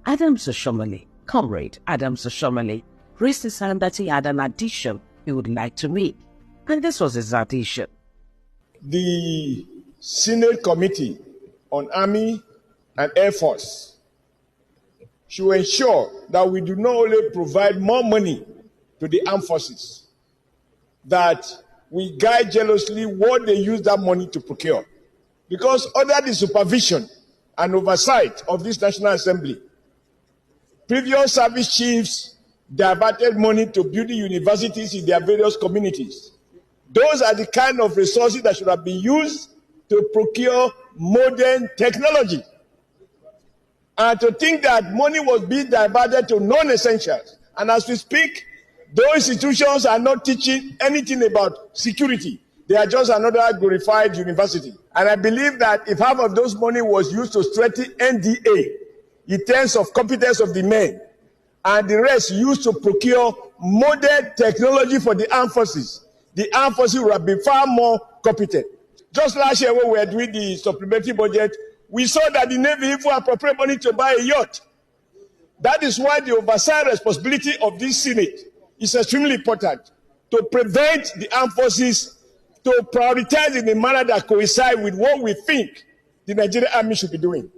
Adams Oshiomole, Comrade Adams Oshiomole, raised his hand that he had an addition he would like to make. And this was his addition. The Senate Committee on Army and Air Force should ensure that we do not only provide more money to the armed forces, that we guide jealously what they use that money to procure. Because under the supervision and oversight of this National Assembly, previous service chiefs diverted money to building universities in their various communities. Those are the kind of resources that should have been used to procure modern technology. And to think that money was being diverted to non-essentials. And as we speak, those institutions are not teaching anything about security. They are just another glorified university. And I believe that if half of those money was used to strengthen NDA in terms of competence of the men, and the rest used to procure modern technology for the armed forces, the armed forces would have been far more competent. Just last year when we were doing the supplementary budget, we saw that the Navy even appropriate money to buy a yacht. That is why the oversight responsibility of this Senate is extremely important, to prevent the armed forces to prioritize in a manner that coincides with what we think the Nigerian Army should be doing.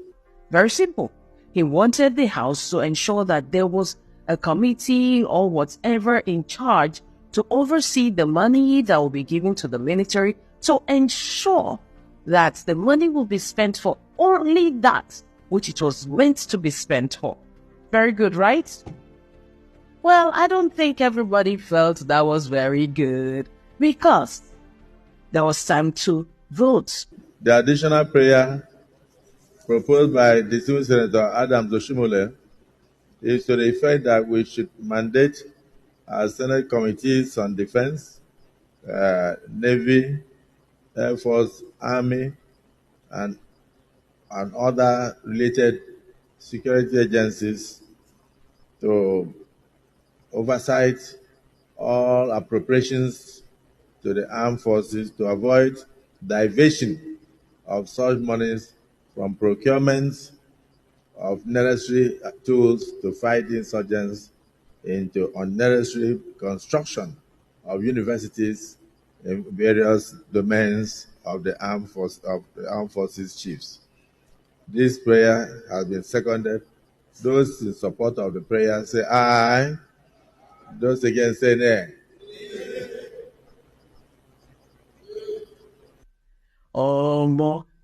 Very simple. He wanted the House to ensure that there was a committee or whatever in charge to oversee the money that will be given to the military, to ensure that the money will be spent for only that which it was meant to be spent for. Very good, right? Well, I don't think everybody felt that was very good, because there was time to vote. The additional prayer proposed by distinguished Senator Adams Oshiomole is to the effect that we should mandate our Senate committees on defense, Navy, Air Force, Army, and other related security agencies to oversight all appropriations to the armed forces to avoid diversion of such monies from procurement of necessary tools to fight insurgents into unnecessary construction of universities in various domains of the armed forces chiefs. This prayer has been seconded. Those in support of the prayer say aye. Those against say nay.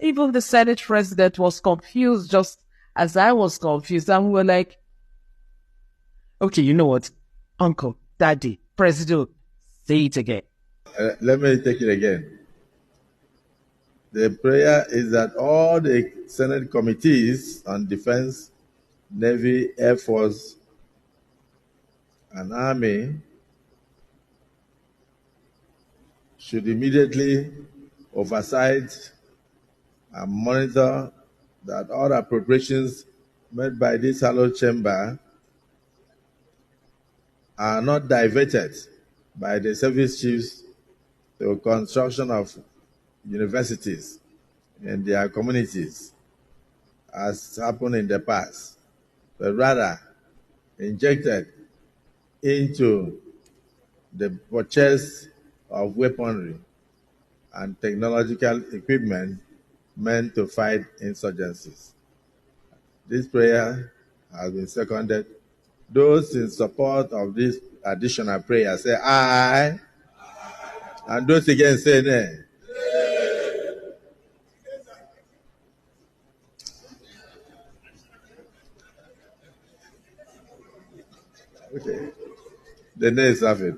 Even the Senate president was confused, just as I was confused. And we were like, okay, you know what? Uncle, Daddy, President, say it again. Let me take it again. The prayer is that all the Senate committees on defense, Navy, Air Force, and Army should immediately oversight and monitor that all appropriations made by this hallowed chamber are not diverted by the service chiefs to construction of universities in their communities, as happened in the past, but rather injected into the purchase of weaponry and technological equipment meant to fight insurgencies. This prayer has been seconded. Those in support of this additional prayer say aye. And those against say nay. Okay. The nays have it.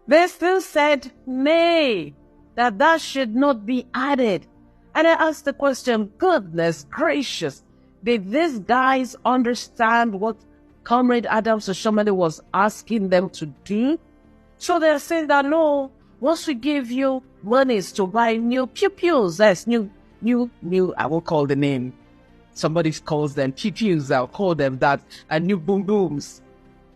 They still said nay, that should not be added. And I asked the question, goodness gracious, did these guys understand what Comrade Adams Oshiomole was asking them to do? So they're saying that no, once we give you monies to buy new pew-pews, that's new, I won't call the name. Somebody calls them pew-pews, I'll call them that, and new boom-booms.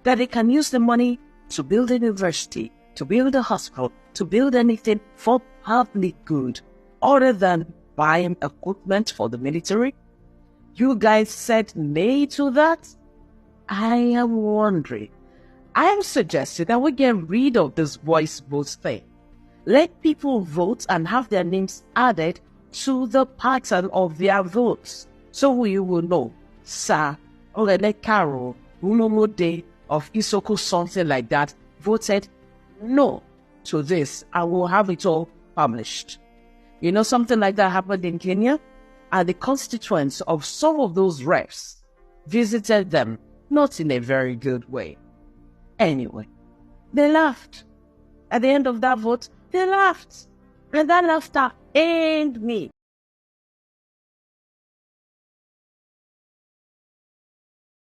That they can use the money to build a university, to build a hospital, to build anything for public good, other than buying equipment for the military. You guys said nay to that? I am wondering. I am suggesting that we get rid of this voice vote thing. Let people vote and have their names added to the pattern of their votes. So we will know, Sir Olele Carol, Ulomode of Isoko, something like that, voted no to this, and we'll have it all published. You know, something like that happened in Kenya, and the constituents of some of those reps visited them, not in a very good way. Anyway, they laughed. At the end of that vote, they laughed. And that laughter pained me.